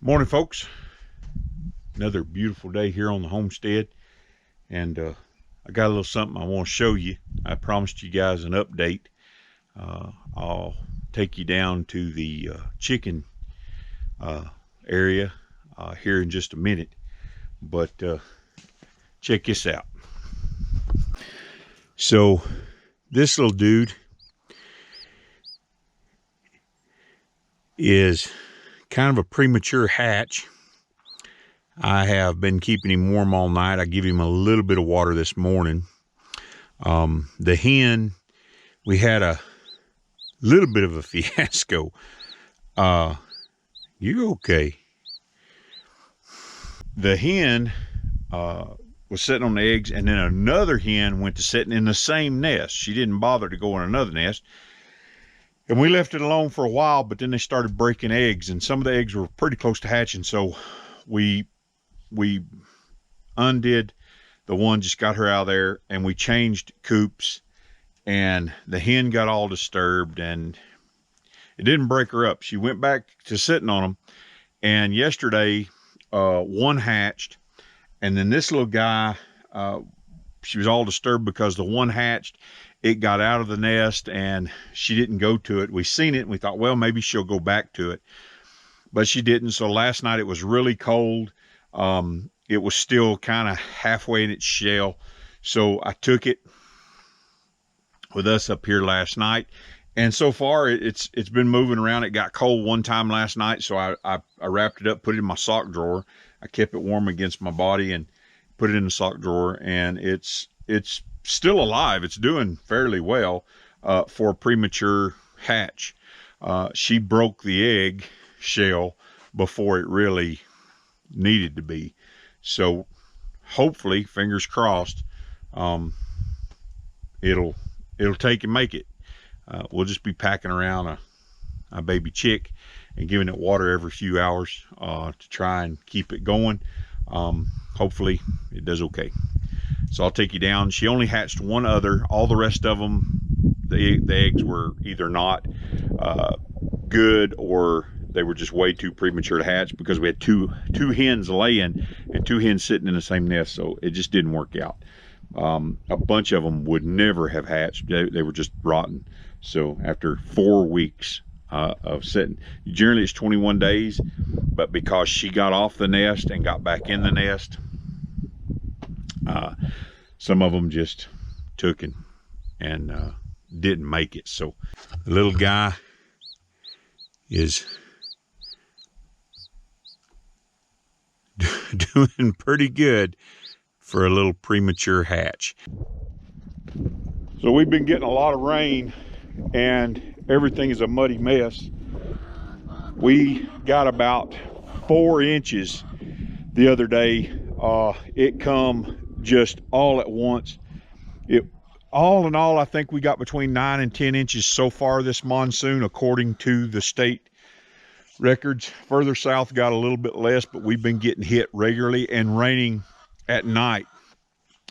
Morning, folks. Another beautiful day here on the homestead, and I got a little something I want to show you. I promised you guys an update. I'll take you down to the chicken area here in just a minute, but check this out. So this little dude is kind of a premature hatch. I have been keeping him warm all night. I give him a little bit of water this morning. The hen, we had a little bit of a fiasco. You okay? The hen was sitting on the eggs, and then another hen went to sitting in the same nest. She didn't bother to go in another nest. And we left it alone for a while, but then they started breaking eggs, and some of the eggs were pretty close to hatching. So we undid the one, just got her out of there, and we changed coops, and the hen got all disturbed, and it didn't break her up. She went back to sitting on them, and yesterday one hatched, and then this little guy, she was all disturbed because the one hatched. It got out of the nest and she didn't go to it. We seen it and we thought, well, maybe she'll go back to it, but she didn't. So last night it was really cold. It was still kind of halfway in its shell. So I took it with us up here last night, and so far it's been moving around. It got cold one time last night, so I wrapped it up, put it in my sock drawer. I kept it warm against my body and put it in the sock drawer, and it's still alive. It's doing fairly well for a premature hatch. She broke the egg shell before it really needed to be. So hopefully, fingers crossed, it'll take and make it. We'll just be packing around a baby chick and giving it water every few hours to try and keep it going. Hopefully it does okay. So I'll take you down. She only hatched one other. All the rest of them, the eggs were either not good, or they were just way too premature to hatch, because we had two hens laying and two hens sitting in the same nest. So it just didn't work out. A bunch of them would never have hatched. They were just rotten. So after 4 weeks of sitting, generally it's 21 days, but because she got off the nest and got back in the nest, some of them just took and didn't make it. So the little guy is doing pretty good for a little premature hatch. So we've been getting a lot of rain and everything is a muddy mess. We got about 4 inches the other day. It come just all at once. All in all, I think we got between 9 and 10 inches so far this monsoon, according to the state records. Further south got a little bit less, but we've been getting hit regularly and raining at night.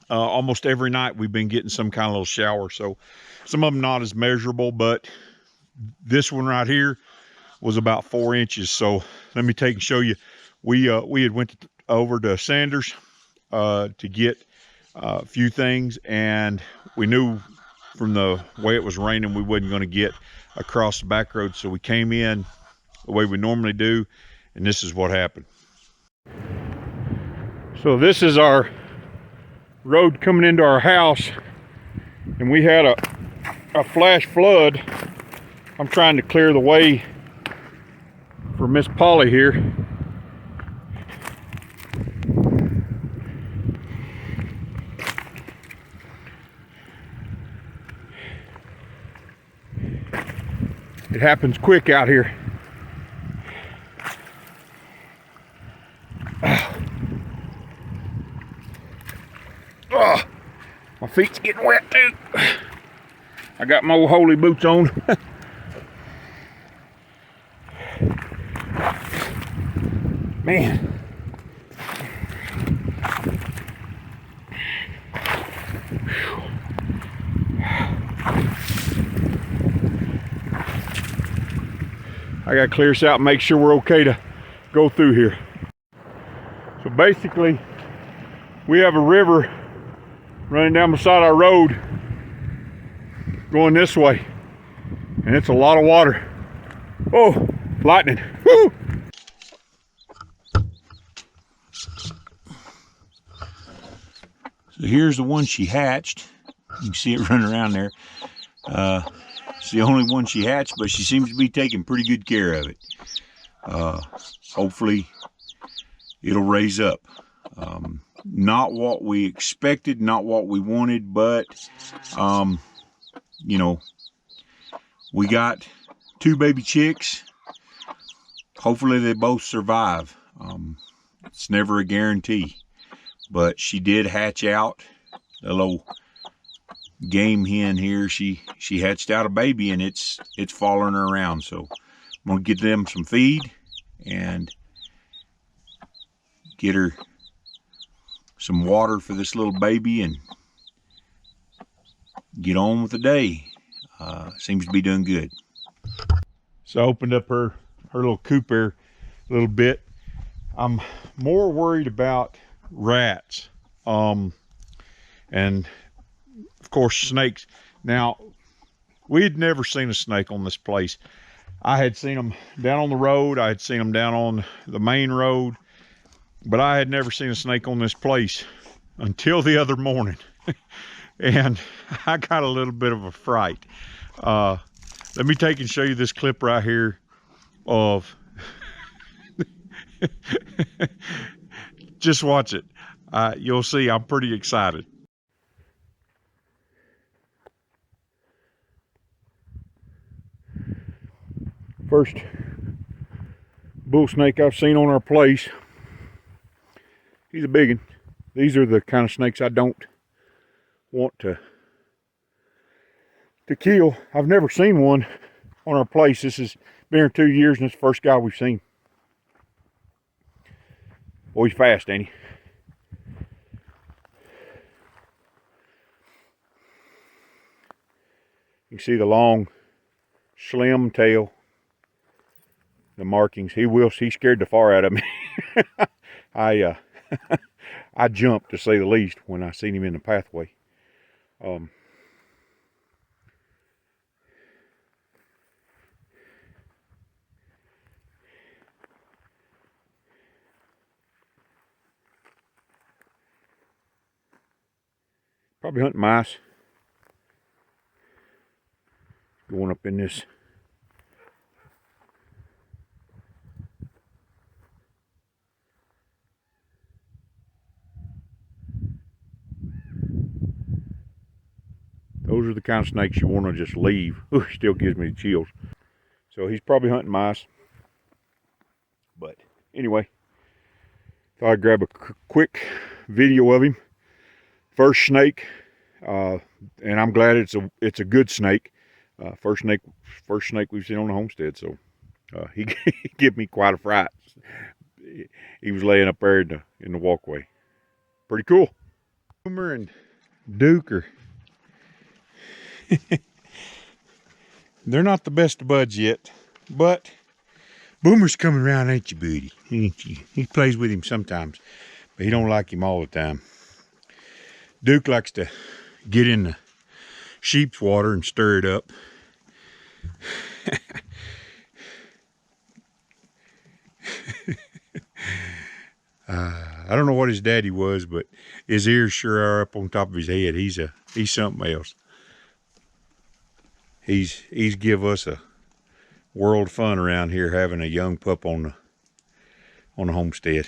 Almost every night we've been getting some kind of little shower. So some of them not as measurable, but this one right here was about 4 inches. So let me take and show you. We had went over to Sanders to get a few things, and we knew from the way it was raining we wasn't going to get across the back road, so we came in the way we normally do, and this is what happened. So this is our road coming into our house, and we had a flash flood. I'm trying to clear the way for Miss Polly here. It happens quick out here. Oh, my feet's getting wet too. I got my old holy boots on. Man. I gotta clear this out and make sure we're okay to go through here. So basically, we have a river running down beside our road going this way, and it's a lot of water. Oh, lightning. Woo! So here's the one she hatched. You can see it running around there. It's the only one she hatched, but she seems to be taking pretty good care of it. Hopefully it'll raise up. Not what we expected, not what we wanted, but you know, we got 2 baby chicks. Hopefully they both survive. It's never a guarantee, but she did hatch out. A little game hen here, she hatched out a baby, and it's following her around. So I'm gonna get them some feed and get her some water for this little baby and get on with the day. Seems to be doing good. So I opened up her little coop there a little bit. I'm more worried about rats, and of course snakes. Now, we had never seen a snake on this place. I had seen them down on the road, I had seen them down on the main road, but I had never seen a snake on this place until the other morning. And I got a little bit of a fright. Let me take and show you this clip right here of just watch it. You'll see I'm pretty excited. First bull snake I've seen on our place. He's a big one. These are the kind of snakes I don't want to kill. I've never seen one on our place. This has been here 2 years, and it's the first guy we've seen. Boy, he's fast, ain't he? You can see the long, slim tail, the markings. He scared the far out of me. I jumped, to say the least, when I seen him in the pathway. Probably hunting mice. Going up in this. Those are the kind of snakes you want to just leave. Ooh, still gives me the chills. So he's probably hunting mice. But anyway, thought I'd grab a quick video of him. First snake, and I'm glad it's a good snake. First snake we've seen on the homestead. So he gave me quite a fright. He was laying up there in the walkway. Pretty cool. Boomer and Duke are they're not the best of buds yet, but Boomer's coming around, ain't you, booty? Ain't you? He plays with him sometimes, but he don't like him all the time. Duke likes to get in the sheep's water and stir it up. I don't know what his daddy was, but his ears sure are up on top of his head. He's something else. He's give us a world of fun around here, having a young pup on the homestead.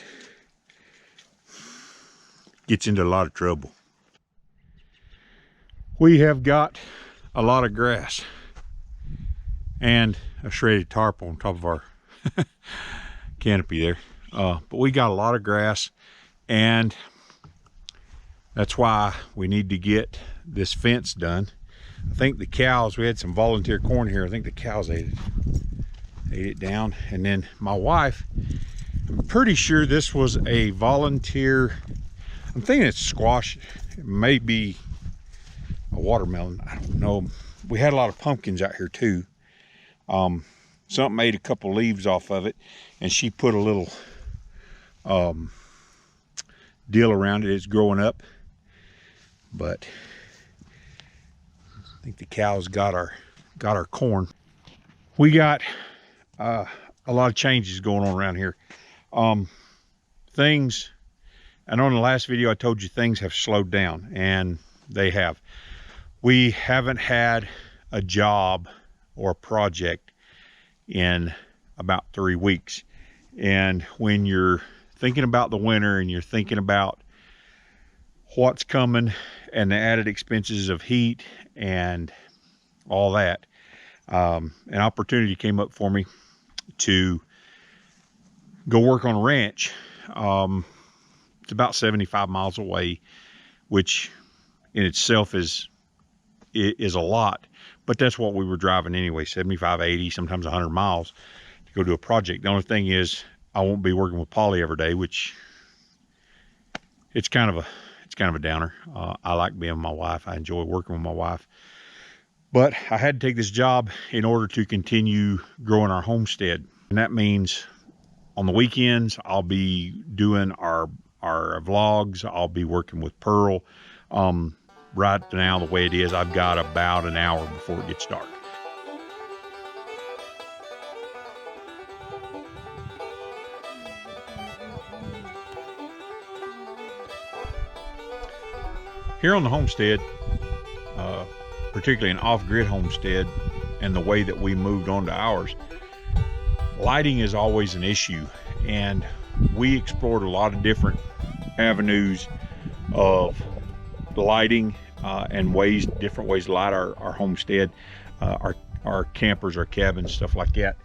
Gets into a lot of trouble. We have got a lot of grass and a shredded tarp on top of our canopy there. But we got a lot of grass, and that's why we need to get this fence done. I think the cows, we had some volunteer corn here. I think the cows ate it down. And then my wife, I'm pretty sure this was a volunteer. I'm thinking it's squash. It may be a watermelon. I don't know. We had a lot of pumpkins out here too. something ate a couple leaves off of it, and she put a little deal around it. It's growing up, but I think the cows got our corn. We got a lot of changes going on around here. Things, I know in the last video I told you things have slowed down, and they have. We haven't had a job or a project in about 3 weeks. And when you're thinking about the winter and you're thinking about what's coming and the added expenses of heat and all that, an opportunity came up for me to go work on a ranch. It's about 75 miles away, which in itself is a lot, but that's what we were driving anyway, 75, 80, sometimes 100 miles to go do a project. The only thing is I won't be working with Polly every day, which it's kind of a downer. I like being with my wife. I enjoy working with my wife, but I had to take this job in order to continue growing our homestead. And that means on the weekends, I'll be doing our vlogs. I'll be working with Pearl. Right now, the way it is, I've got about an hour before it gets dark. Here on the homestead, particularly an off-grid homestead, and the way that we moved on to ours, lighting is always an issue, and we explored a lot of different avenues of lighting and different ways to light our homestead, our campers, our cabins, stuff like that.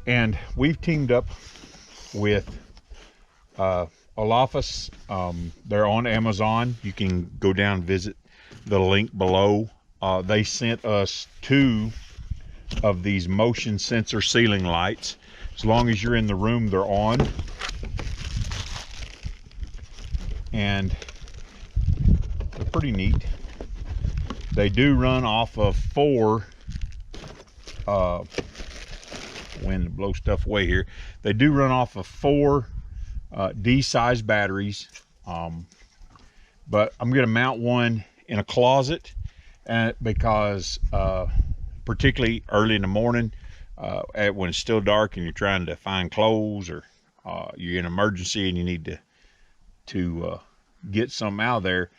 And we've teamed up with Olafus. They're on Amazon. You can go down and visit the link below. They sent us 2 of these motion sensor ceiling lights. As long as you're in the room, they're on. And they're pretty neat. They do run off of 4 wind to blow stuff away here. They do run off of 4 D-size batteries, but I'm going to mount one in a closet, because particularly early in the morning, when it's still dark and you're trying to find clothes, or you're in an emergency and you need to get something out of there,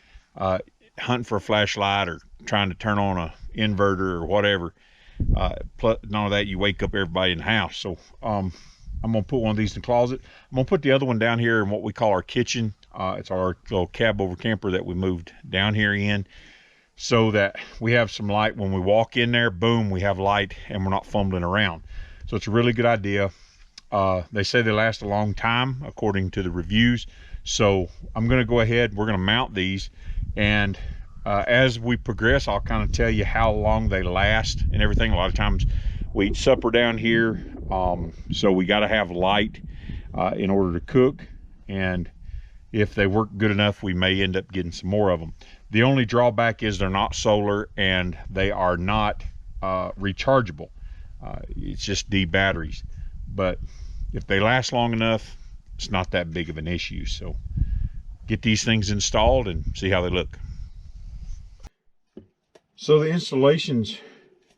hunting for a flashlight or trying to turn on a inverter or whatever. Plus, none of that, you wake up everybody in the house. So I'm gonna put one of these in the closet. I'm gonna put the other one down here in what we call our kitchen. It's our little cab over camper that we moved down here in, so that we have some light when we walk in there. Boom, we have light and we're not fumbling around. So it's a really good idea. They say they last a long time according to the reviews. So I'm gonna go ahead, we're gonna mount these, and as we progress, I'll kind of tell you how long they last and everything. A lot of times we eat supper down here, so we got to have light in order to cook, and if they work good enough, we may end up getting some more of them. The only drawback is they're not solar and they are not rechargeable. It's just D batteries, but if they last long enough, it's not that big of an issue. So get these things installed and see how they look. So the installation's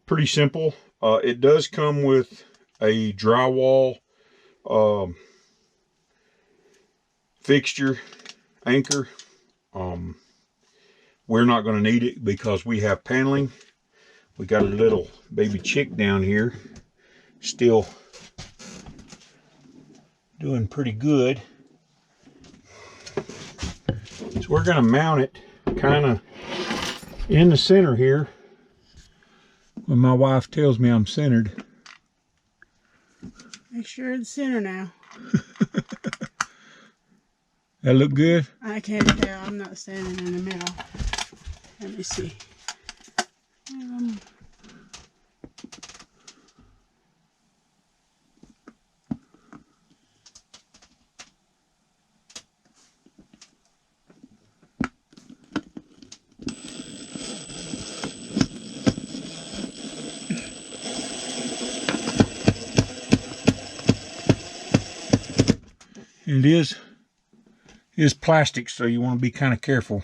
pretty simple. It does come with a drywall fixture anchor. We're not going to need it because we have paneling. We got a little baby chick down here, still doing pretty good. So we're going to mount it kind of in the center here. When my wife tells me I'm centered. Make sure it's center now. That look good? I can't tell. I'm not standing in the middle. Let me see. And it is plastic, so you want to be kind of careful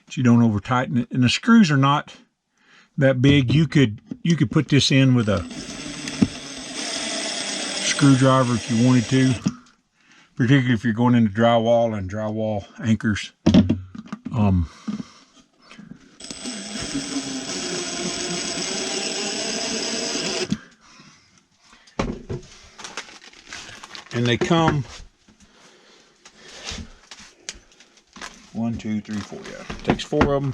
that you don't over tighten it. And the screws are not that big. You could put this in with a screwdriver if you wanted to, particularly if you're going into drywall and drywall anchors. And they come 1, 2, 3, 4. Yeah, it takes 4 of them.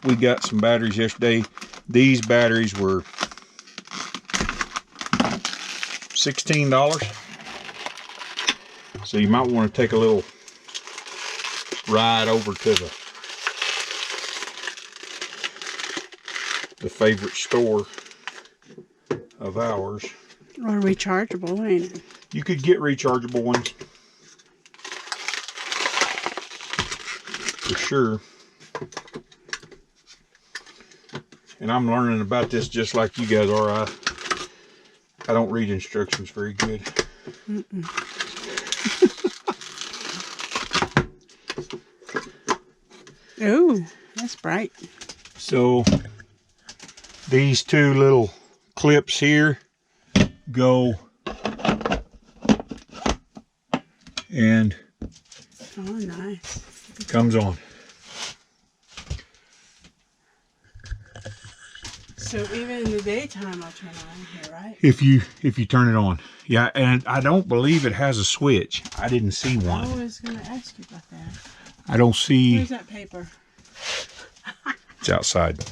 We got some batteries yesterday. These batteries were $16. So you might want to take a little ride over to the favorite store of ours. Or rechargeable, ain't it? You could get rechargeable ones for sure. And I'm learning about this just like you guys are. I don't read instructions very good. Ooh, that's bright. So these 2 little clips here go, and Oh, nice. it comes on. So even in the daytime, I'll turn it on here, right? If you turn it on. Yeah, and I don't believe it has a switch. I didn't see one. I was going to ask you about that. I don't see. Where's that paper? It's outside.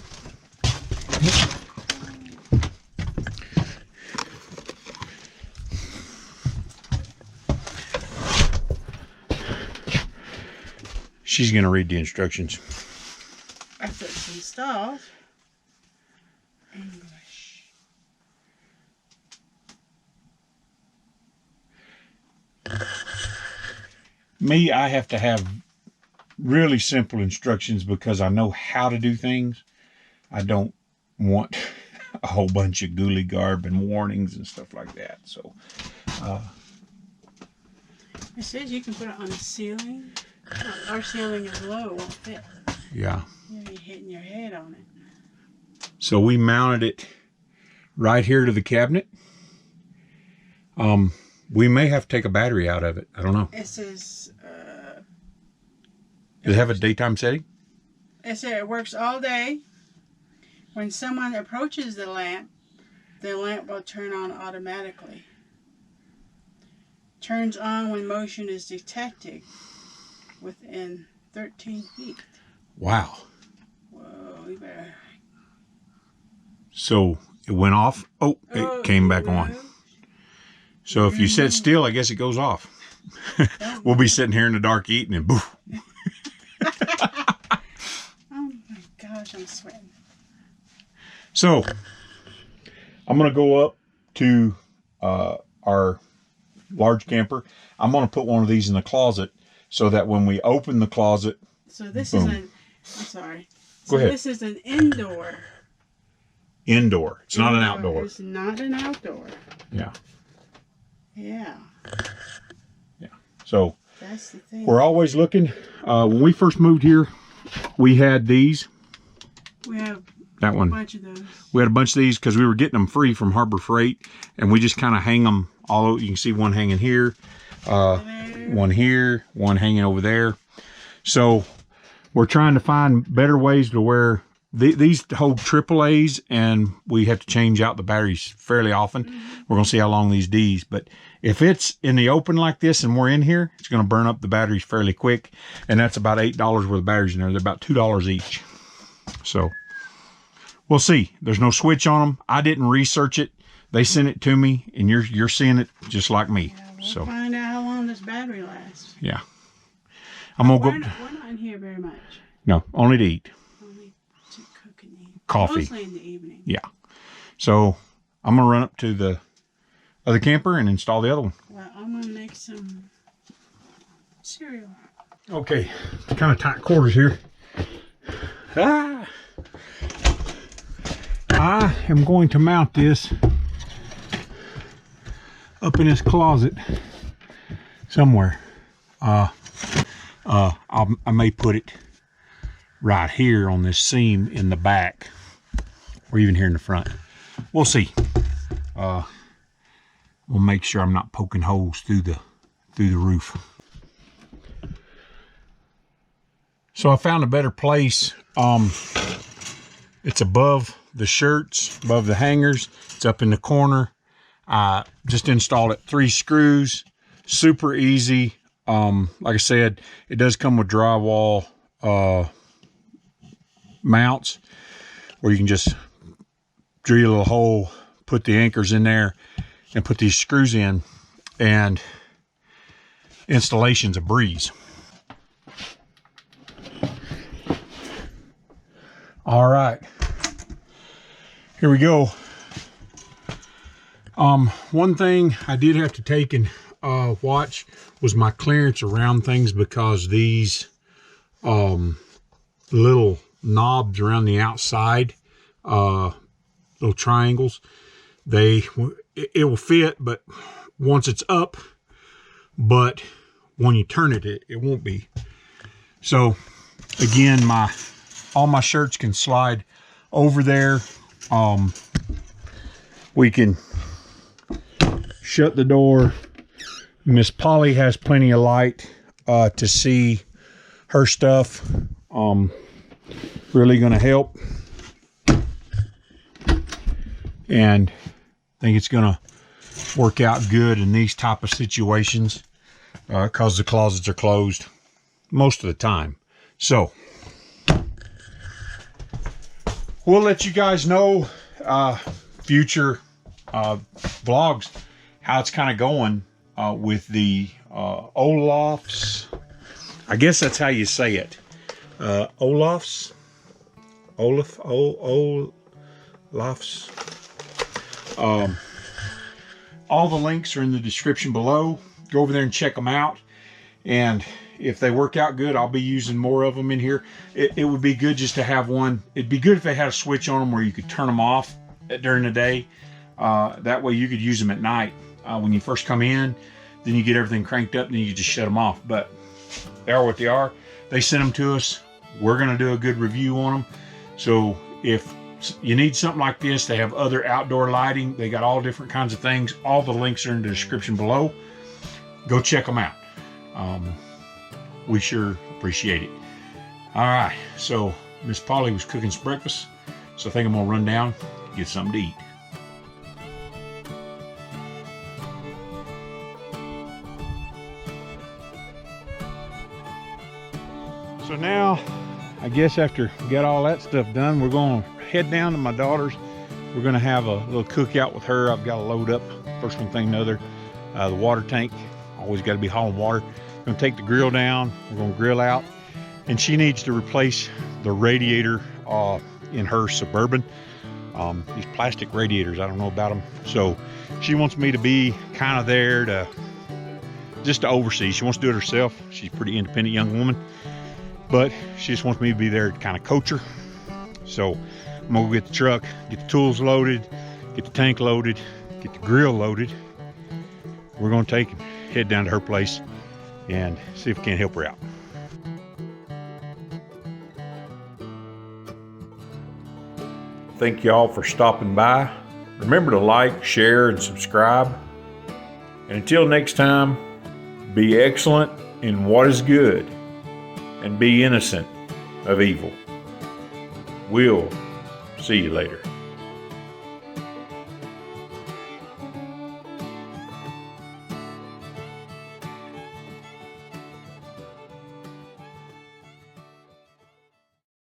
She's going to read the instructions. After it's installed. English. Me, I have to have really simple instructions because I know how to do things. I don't want a whole bunch of googly-garb and warnings and stuff like that. So, It says you can put it on the ceiling. Our ceiling is low, it won't fit. yeah. You'll be hitting your head on it. So we mounted it right here to the cabinet. We may have to take a battery out of it. I don't know. It says, Does it have a daytime setting? it says it works all day. When someone approaches the lamp will turn on automatically. Turns on when motion is detected within 13 feet. Wow. Whoa, we better. So it went off. Oh, it came back on. So if you sit still, I guess it goes off. We'll be sitting here in the dark eating and boof. Oh my gosh, I'm sweating. So I'm going to go up to our large camper. I'm going to put one of these in the closet so that when we open the closet. So this boom. is I'm sorry. Go ahead. This is an indoor. Indoor. It's not an outdoor. It's not an outdoor. Yeah. Yeah. Yeah. So That's the thing. we're always looking. When we first moved here, we had these. We have That a one. bunch of those. We had a bunch of these because we were getting them free from Harbor Freight, and we just kind of hang them all over. You can see one hanging here, one here, one hanging over there. So we're trying to find better ways to where these hold AAAs, and we have to change out the batteries fairly often. We're going to see how long these Ds, but if it's in the open like this and we're in here, it's going to burn up the batteries fairly quick, and that's about $8 worth of batteries in there. They're about $2 each. So we'll see. There's no switch on them. I didn't research it. They sent it to me, and you're seeing it just like me. Yeah, we'll So find out how long this battery lasts. yeah, I'm gonna We're go. not in here very much. No, only to eat. Only to cook and eat. Coffee. Mostly in the evening. Yeah. So I'm gonna run up to the other camper and install the other one. Well, I'm gonna make some cereal. Okay, kind of tight quarters here. I am going to mount this up in this closet somewhere. I may put it right here on this seam in the back, or even here in the front. We'll see. We'll make sure I'm not poking holes through the roof. So I found a better place. It's above the shirts, above the hangers. It's up in the corner. I just installed it, 3 screws, super easy. Like I said, it does come with drywall mounts where you can just drill a little hole, put the anchors in there, and put these screws in, and installation's a breeze. All right, here we go. One thing I did have to take and watch was my clearance around things, because these little knobs around the outside, little triangles, it will fit, but once it's up, but when you turn it, it won't be. So again, all my shirts can slide over there. We can shut the door. Miss Polly has plenty of light to see her stuff. Really gonna help, and I think it's gonna work out good in these type of situations, because the closets are closed most of the time. So we'll let you guys know future vlogs how it's kind of going with the Olafs. I guess that's how you say it. Olafs. All the links are in the description below. Go over there and check them out. And if they work out good, I'll be using more of them in here. It would be good just to have one. It'd be good if they had a switch on them where you could turn them off during the day. That way you could use them at night when you first come in. Then you get everything cranked up, and then you just shut them off. But they are what they are. They sent them to us. We're going to do a good review on them. So if you need something like this, they have other outdoor lighting. They got all different kinds of things. All the links are in the description below. Go check them out. We sure appreciate it. All right, so Miss Polly was cooking some breakfast, so I think I'm gonna run down, get something to eat. So now, I guess after we got all that stuff done, we're gonna head down to my daughter's. We're gonna have a little cookout with her. I've got to load up first one thing another. The water tank, always got to be hauling water. Gonna take the grill down, we're gonna grill out, and she needs to replace the radiator in her Suburban. These plastic radiators, I don't know about them, so she wants me to be kind of there to just to oversee. She wants to do it herself. She's a pretty independent young woman, but she just wants me to be there to kind of coach her. So I'm gonna go get the truck, get the tools loaded, get the tank loaded, get the grill loaded. We're gonna take and head down to her place and see if we can't help her out. Thank y'all for stopping by. Remember to like, share, and subscribe. And until next time, be excellent in what is good and be innocent of evil. We'll see you later.